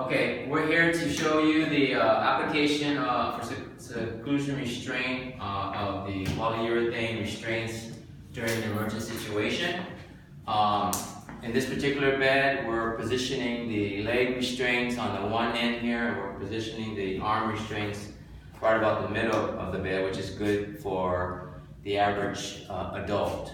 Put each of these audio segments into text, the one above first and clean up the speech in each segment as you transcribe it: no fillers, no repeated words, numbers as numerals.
Okay, we're here to show you the application for seclusion restraint of the polyurethane restraints during an emergency situation. In this particular bed, we're positioning the leg restraints on the one end here, and we're positioning the arm restraints right about the middle of the bed, which is good for the average adult.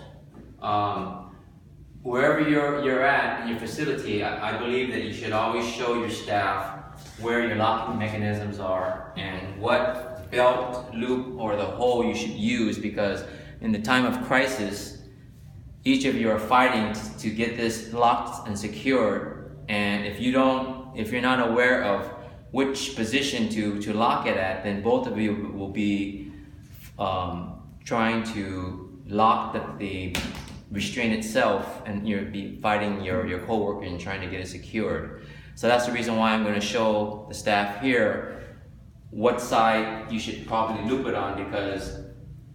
Wherever you're at in your facility, I believe that you should always show your staff where your locking mechanisms are and what belt, loop, or the hole you should use, because in the time of crisis, each of you are fighting to get this locked and secured, and if you're not aware of which position to lock it at, then both of you will be trying to lock the restraint itself, and you'll be fighting your co-worker and trying to get it secured. So that's the reason why I'm going to show the staff here what side you should probably loop it on, because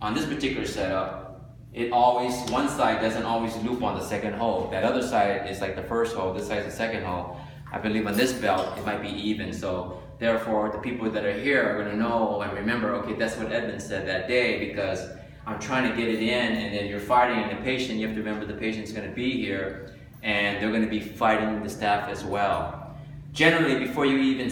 on this particular setup, one side doesn't always loop on the second hole. That other side is like the first hole, this side is the second hole. I believe on this belt, it might be even. So therefore, the people that are here are going to know and remember, okay, that's what Edmund said that day, because I'm trying to get it in, and then you're fighting the patient. You have to remember the patient's going to be here, and they're going to be fighting the staff as well. Generally, before you even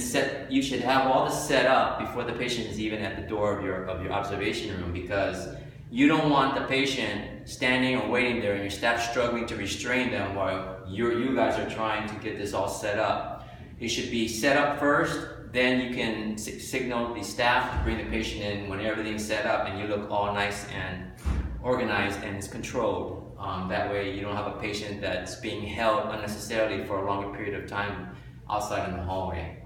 you should have all this set up before the patient is even at the door of your observation room, because you don't want the patient standing or waiting there and your staff struggling to restrain them while you guys are trying to get this all set up. It should be set up first, then you can signal the staff to bring the patient in when everything's set up and you look all nice and organized and it's controlled. That way you don't have a patient that's being held unnecessarily for a longer period of time outside in the hallway.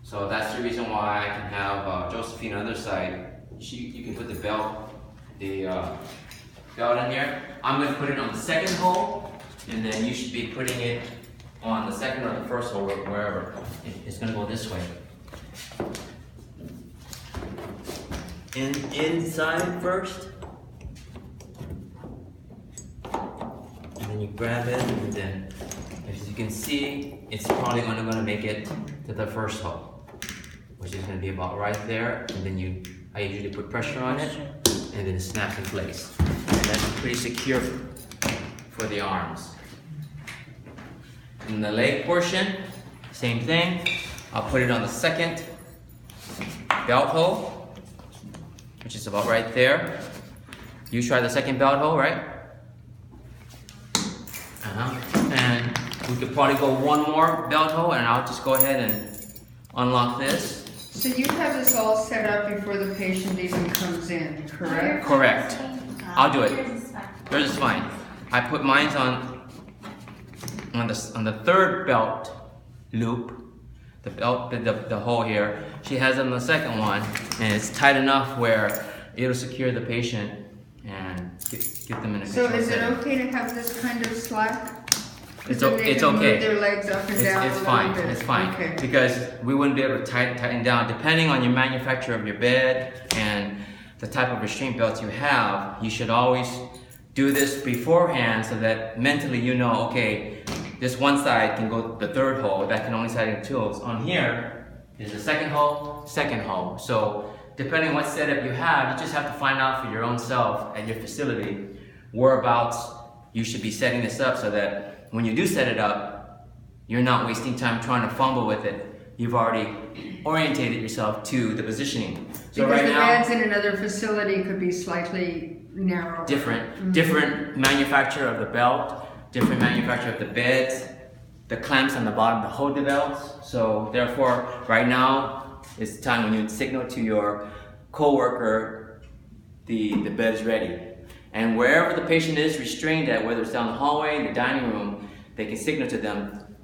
So that's the reason why I can have Josephine on the other side. You can put the belt in here. I'm going to put it on the second hole, and then you should be putting it on the second or the first hole, wherever. It's going to go this way. Inside first, and then you grab it, and then as you can see, it's probably only going to make it to the first hole, which is going to be about right there, and then I usually put pressure on it, and then it snaps in place. And that's pretty secure for the arms. In the leg portion, same thing. I'll put it on the second belt hole, which is about right there. You try the second belt hole, right? And we could probably go one more belt hole, and I'll just go ahead and unlock this. So you have this all set up before the patient even comes in, correct? Correct. I'll do it. Yours is fine. I put mine on the third belt loop. The hole here. She has it on the second one, and it's tight enough where it'll secure the patient and get them in a control So is it setting. okay to have this kind of slack? It's They okay. can move their legs up and down It's a fine. little bit. It's fine. Okay. Because we wouldn't be able to tighten down. Depending on your manufacturer of your bed and the type of restraint belts you have, you should always do this beforehand so that mentally you know, okay, this one side can go the third hole, that can only side in two holes. On here is the second hole. So depending what setup you have, you just have to find out for your own self at your facility whereabouts you should be setting this up, so that when you do set it up, you're not wasting time trying to fumble with it. You've already orientated yourself to the positioning. So Because right the now, beds in another facility could be slightly narrower. different manufacturer of the belt, different manufacturer of the beds, the clamps on the bottom to hold the belts. So therefore, right now is the time when you signal to your co-worker the bed is ready. And wherever the patient is restrained at, whether it's down the hallway, the dining room, they can signal to them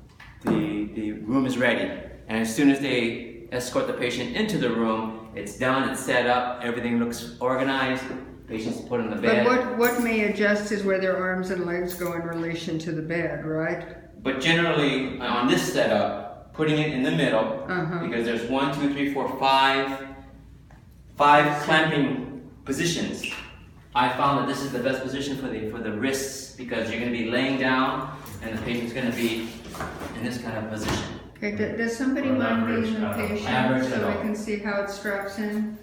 the room is ready. And as soon as they escort the patient into the room, it's done, it's set up, everything looks organized, patient's put on the bed. But what may adjust is where their arms and legs go in relation to the bed, right? But generally, on this setup, putting it in the middle, because there's 1, 2, 3, 4, 5 clamping positions. I found that this is the best position for the wrists, because you're going to be laying down and the patient's going to be in this kind of position. Okay, does somebody Or mind average, being the patient average so adult. we can see how it straps in?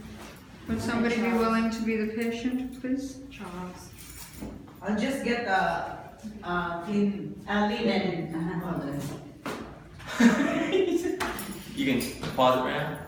Would somebody be willing to be the patient, please? Charles. I'll just get clean, linen. You can pause it right now.